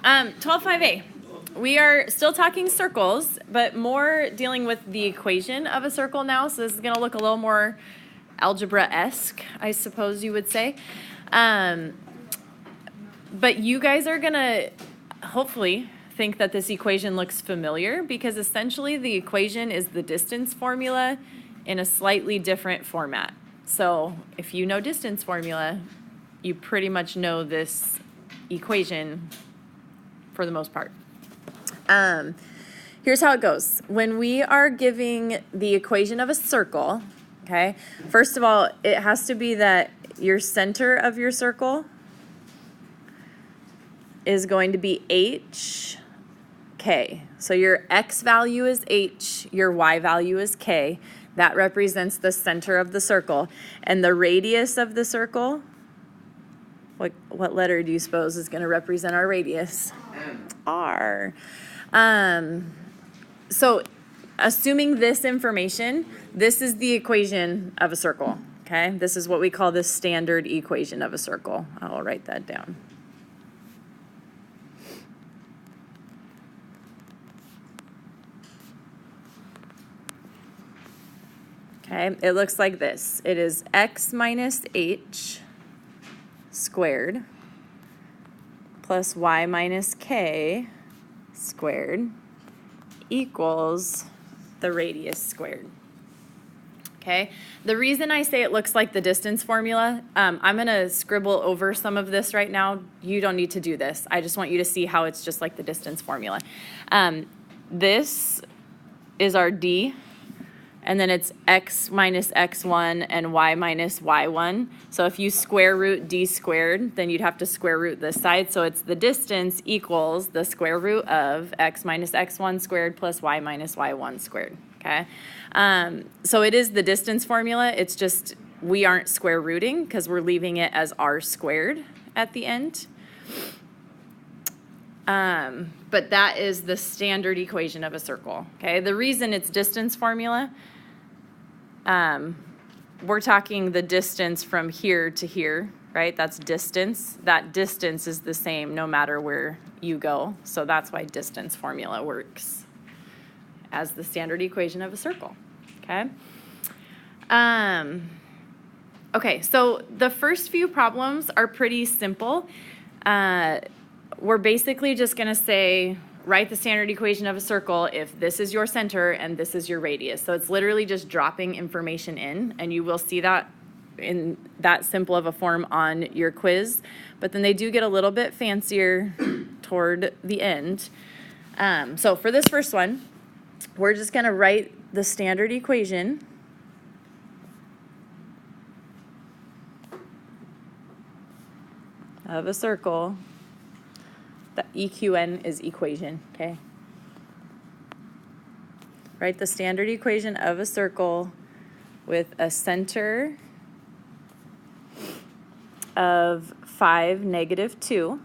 12.5a. We are still talking circles, but more dealing with the equation of a circle now. So this is going to look a little more algebra-esque, I suppose you would say. But you guys are going to hopefully think that this equation looks familiar, because essentially the equation is the distance formula in a slightly different format. So if you know distance formula, you pretty much know this equation for the most part. Here's how it goes. When we are giving the equation of a circle, okay, first of all, it has to be that your center of your circle is going to be h, k. So your x value is h, your y value is k. That represents the center of the circle. And the radius of the circle, what letter do you suppose is going to represent our radius? R. So assuming this information, this is the equation of a circle, okay? This is what we call the standard equation of a circle. I'll write that down. Okay, it looks like this. It is x minus h squared plus y minus k squared equals the radius squared. Okay, the reason I say it looks like the distance formula, I'm going to scribble over some of this right now. You don't need to do this. I just want you to see how it's just like the distance formula. This is our d, and then it's x minus x1 and y minus y1. So if you square root d squared, then you'd have to square root this side. So it's the distance equals the square root of x minus x1 squared plus y minus y1 squared, okay? So it is the distance formula. It's just we aren't square rooting because we're leaving it as r squared at the end. But that is the standard equation of a circle, okay? The reason it's distance formula, we're talking the distance from here to here, right? That's distance. That distance is the same no matter where you go. So that's why distance formula works as the standard equation of a circle, okay? Okay, so the first few problems are pretty simple. We're basically just going to say, write the standard equation of a circle if this is your center and this is your radius. So it's literally just dropping information in, and you will see that in that simple of a form on your quiz. But then they do get a little bit fancier toward the end. So for this first one, we're just going to write the standard equation of a circle. The EQN is equation, okay? Write the standard equation of a circle with a center of 5, -2,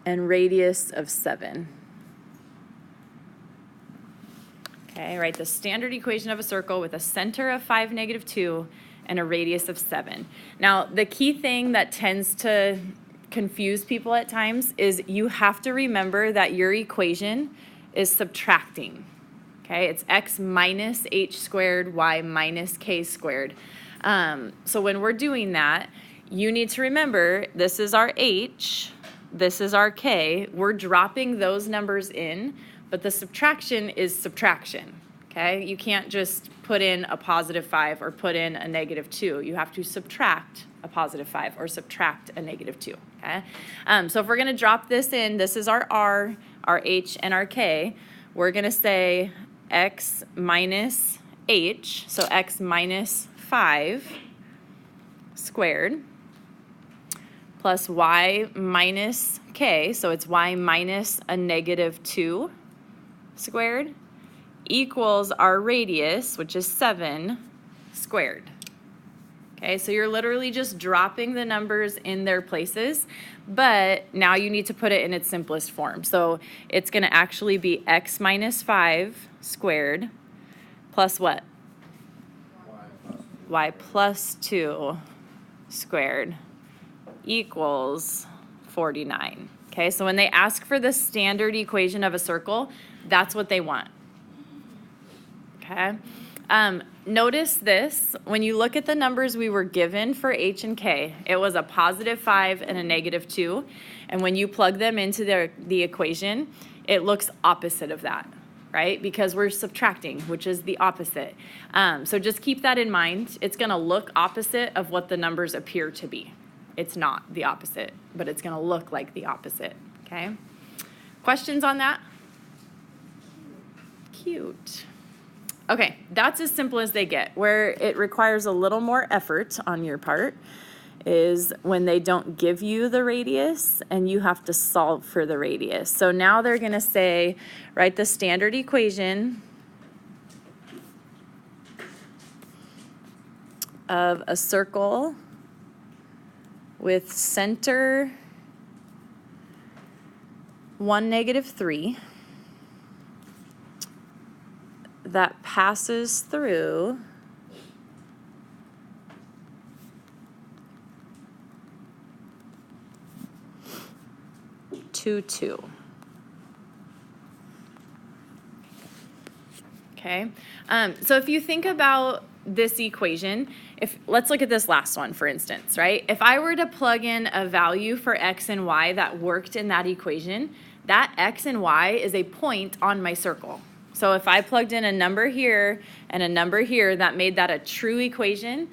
and radius of 7. Okay, write the standard equation of a circle with a center of 5, -2, and a radius of 7. Now, the key thing that tends to confuse people at times is you have to remember that your equation is subtracting, okay? It's x minus h squared, y minus k squared. So when we're doing that, you need to remember this is our h, this is our k. We're dropping those numbers in, but the subtraction is subtraction. Okay, you can't just put in a +5 or put in a -2. You have to subtract a +5 or subtract a -2. Okay, so if we're going to drop this in, this is our r, our h, and our k. We're going to say x minus h, so x minus 5 squared, plus y minus k, so it's y minus a -2 squared, equals our radius, which is 7 squared. Okay, so you're literally just dropping the numbers in their places, but now you need to put it in its simplest form. So it's going to actually be x minus 5 squared plus what? Y plus 2 squared equals 49. Okay, so when they ask for the standard equation of a circle, that's what they want. Okay, notice this. When you look at the numbers we were given for h and k, it was a +5 and a -2. And when you plug them into the equation, it looks opposite of that, right? Because we're subtracting, which is the opposite. So just keep that in mind. It's going to look opposite of what the numbers appear to be. It's not the opposite, but it's going to look like the opposite, okay? Questions on that? Cute. Okay, that's as simple as they get. Where it requires a little more effort on your part is when they don't give you the radius and you have to solve for the radius. So now they're going to say, write the standard equation of a circle with center 1, -3 that passes through 2, 2. Okay, so if you think about this equation, let's look at this last one, for instance, right? If I were to plug in a value for x and y that worked in that equation, that x and y is a point on my circle. So if I plugged in a number here and a number here that made that a true equation,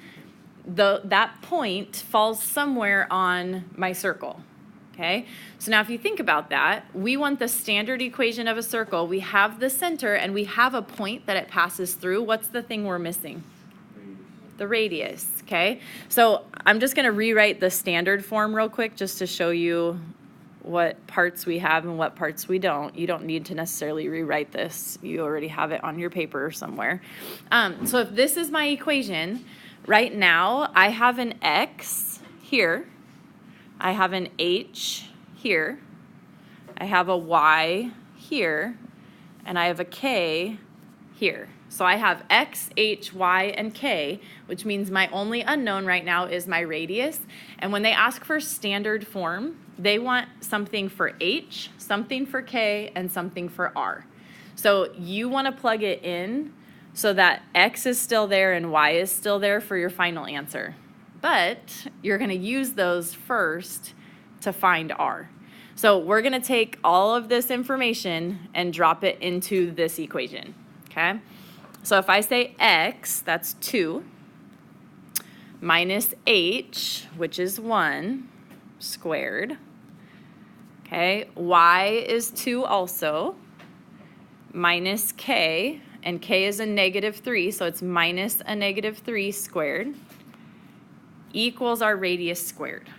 that point falls somewhere on my circle. Okay, so now if you think about that, we want the standard equation of a circle. We have the center and we have a point that it passes through. What's the thing we're missing? The radius, okay? So I'm just going to rewrite the standard form real quick just to show you what parts we have and what parts we don't. You don't need to necessarily rewrite this. You already have it on your paper somewhere. So if this is my equation, right now I have an x here. I have an h here. I have a y here. And I have a k here. So I have x, h, y, and k, which means my only unknown right now is my radius. And when they ask for standard form, they want something for h, something for k, and something for r. So you want to plug it in so that x is still there and y is still there for your final answer. But you're going to use those first to find r. So we're going to take all of this information and drop it into this equation, okay? So if I say x, that's 2, minus h, which is 1, squared. Okay, y is 2 also, minus k, and k is a -3, so it's minus a -3 squared, equals our radius squared.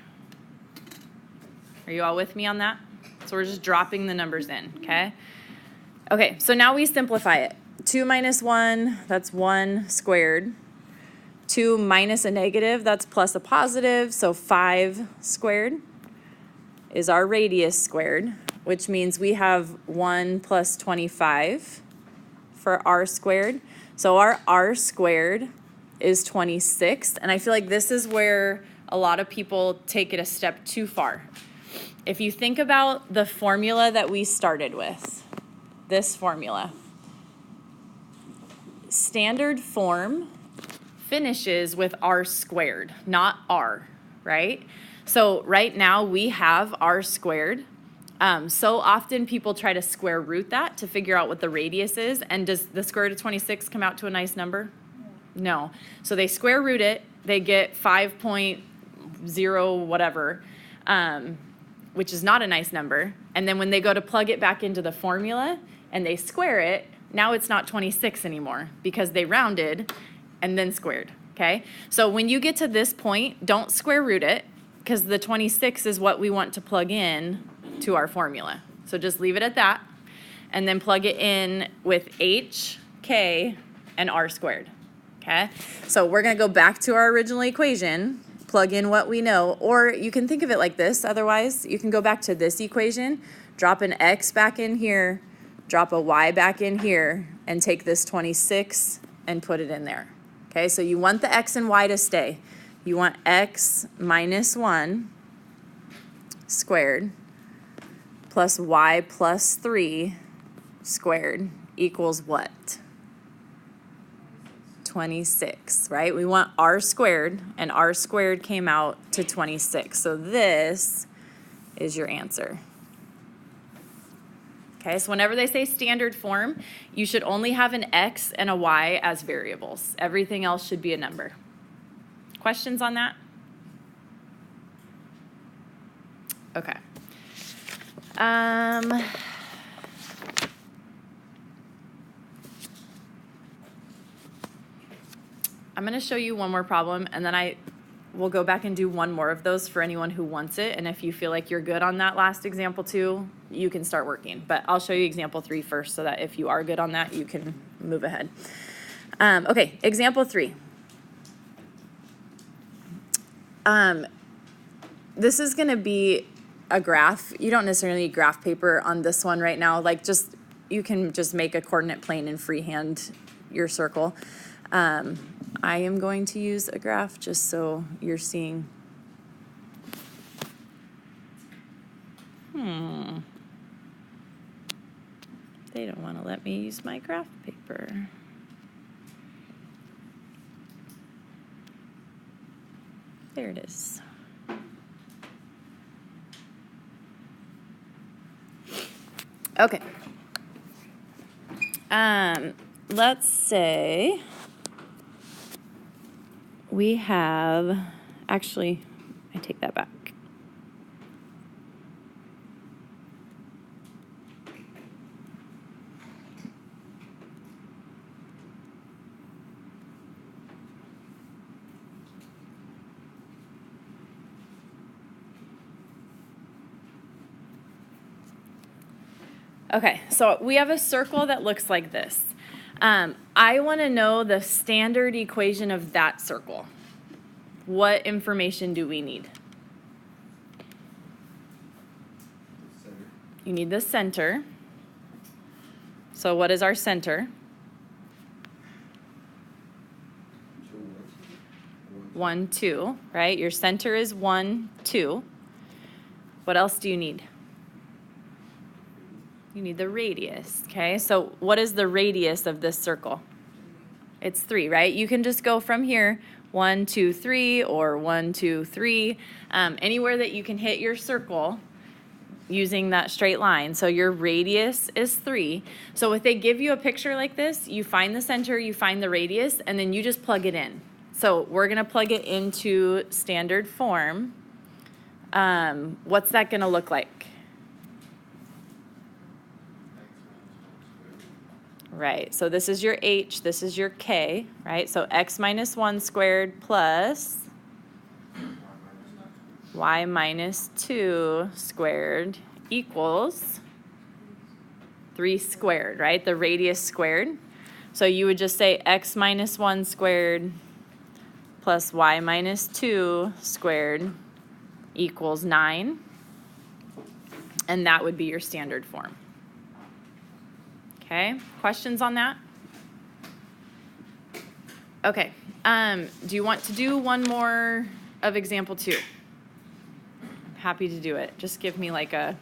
Are you all with me on that? So we're just dropping the numbers in, okay? Okay, so now we simplify it. 2 minus 1, that's 1 squared. 2 minus a negative, that's plus a positive, so 5 squared is our radius squared, which means we have 1 plus 25 for r squared. So our r squared is 26, and I feel like this is where a lot of people take it a step too far. If you think about the formula that we started with, this formula, standard form finishes with r squared, not r, right? So right now we have r squared. So often people try to square root that to figure out what the radius is. And does the square root of 26 come out to a nice number? No. So they square root it. They get 5.0 whatever, which is not a nice number. And then when they go to plug it back into the formula and they square it, now it's not 26 anymore because they rounded and then squared, okay? So when you get to this point, don't square root it because the 26 is what we want to plug in to our formula. So just leave it at that and then plug it in with h, k, and r squared, okay? So we're gonna go back to our original equation, plug in what we know, or you can think of it like this. Otherwise, you can go back to this equation, drop an x back in here, drop a y back in here, and take this 26 and put it in there. Okay, so you want the x and y to stay. You want x minus 1 squared plus y plus 3 squared equals what? 26, right? We want r squared, and r squared came out to 26. So this is your answer. Okay, so whenever they say standard form, you should only have an x and a y as variables. Everything else should be a number. Questions on that? Okay. I'm going to show you one more problem, and then we'll go back and do one more of those for anyone who wants it. And if you feel like you're good on that last example 2, you can start working. But I'll show you example 3 first, so that if you are good on that, you can move ahead. Okay, example 3. This is going to be a graph. You don't necessarily need graph paper on this one right now. Like, you can just make a coordinate plane and freehand your circle. I am going to use a graph just so you're seeing. They don't want to let me use my graph paper. There it is. Okay. Let's say we have, actually, I take that back. Okay, so we have a circle that looks like this. I want to know the standard equation of that circle. What information do we need? You need the center. So what is our center? 1, 2, right? Your center is 1, 2. What else do you need? You need the radius, okay? So what is the radius of this circle? It's 3, right? You can just go from here, 1, 2, 3, or 1, 2, 3, anywhere that you can hit your circle using that straight line. So your radius is 3. So if they give you a picture like this, you find the center, you find the radius, and then you just plug it in. So we're going to plug it into standard form. What's that going to look like? Right, so this is your h, this is your k, right? So x minus 1 squared plus y minus 2 squared equals 3 squared, right? The radius squared. So you would just say x minus 1 squared plus y minus 2 squared equals 9. And that would be your standard form. Okay, questions on that? Okay, do you want to do one more of example 2? Happy to do it. Just give me like a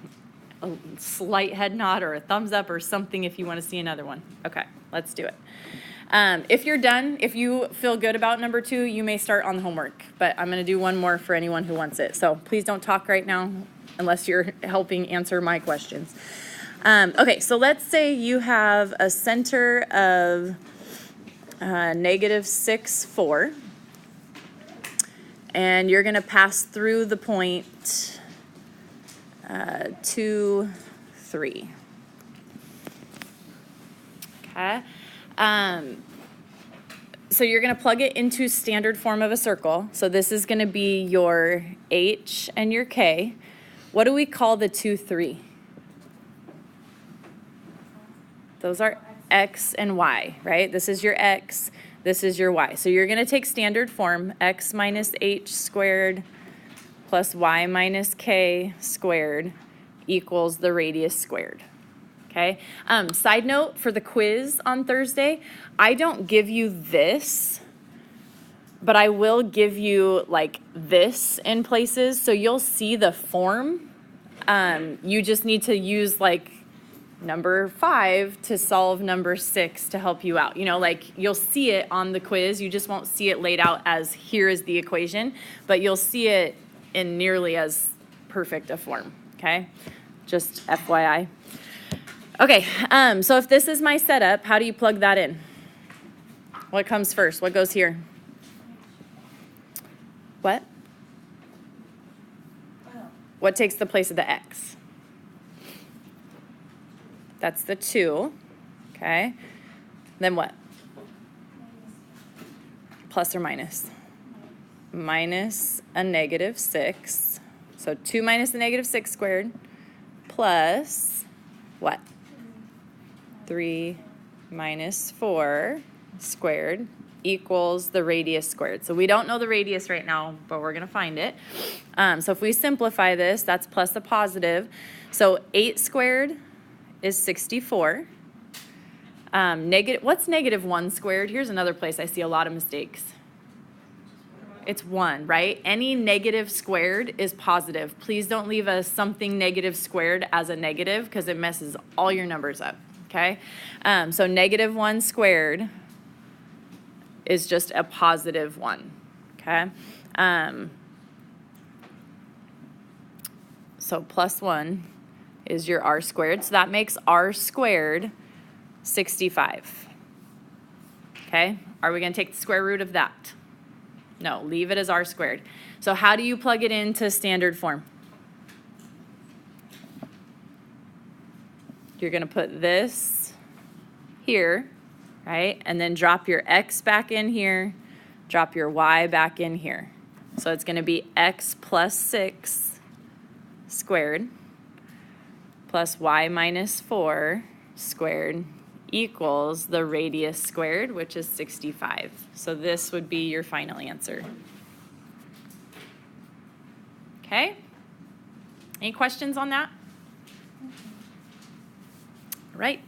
slight head nod or a thumbs up or something if you want to see another one. Okay, let's do it. If you're done, if you feel good about number 2, you may start on the homework, but I'm going to do one more for anyone who wants it. So please don't talk right now unless you're helping answer my questions. Okay, so let's say you have a center of -6, 4, and you're going to pass through the point 2, 3. Okay, so you're going to plug it into standard form of a circle. So this is going to be your h and your k. What do we call the 2, 3? Those are x and y, right? This is your x, this is your y. So you're going to take standard form, x minus h squared plus y minus k squared equals the radius squared. Okay? Side note, for the quiz on Thursday, I don't give you this, but I will give you like this in places. So you'll see the form You just need to use like number 5 to solve number 6 to help you out. You know, like you'll see it on the quiz. You just won't see it laid out as here is the equation, but you'll see it in nearly as perfect a form, okay? Just FYI. Okay, so if this is my setup, how do you plug that in? What comes first? What goes here? What? What takes the place of the x? That's the 2, okay? Then what? Plus or minus? Minus a negative 6. So 2 minus a negative 6 squared plus what? 3 minus 4 squared equals the radius squared. So we don't know the radius right now, but we're going to find it. So if we simplify this, that's plus a positive. So 8 squared is 64. What's negative 1 squared? Here's another place I see a lot of mistakes. It's 1, right? Any negative squared is positive. Please don't leave a something negative squared as a negative because it messes all your numbers up, okay? So negative 1 squared is just a positive 1, okay? So plus 1 is your r squared. So that makes r squared 65, okay? Are we going to take the square root of that? No, leave it as r squared. So how do you plug it into standard form? You're going to put this here, right? And then drop your x back in here, drop your y back in here. So it's going to be x plus 6 squared plus y minus 4 squared equals the radius squared, which is 65. So this would be your final answer. Okay? Any questions on that? All right.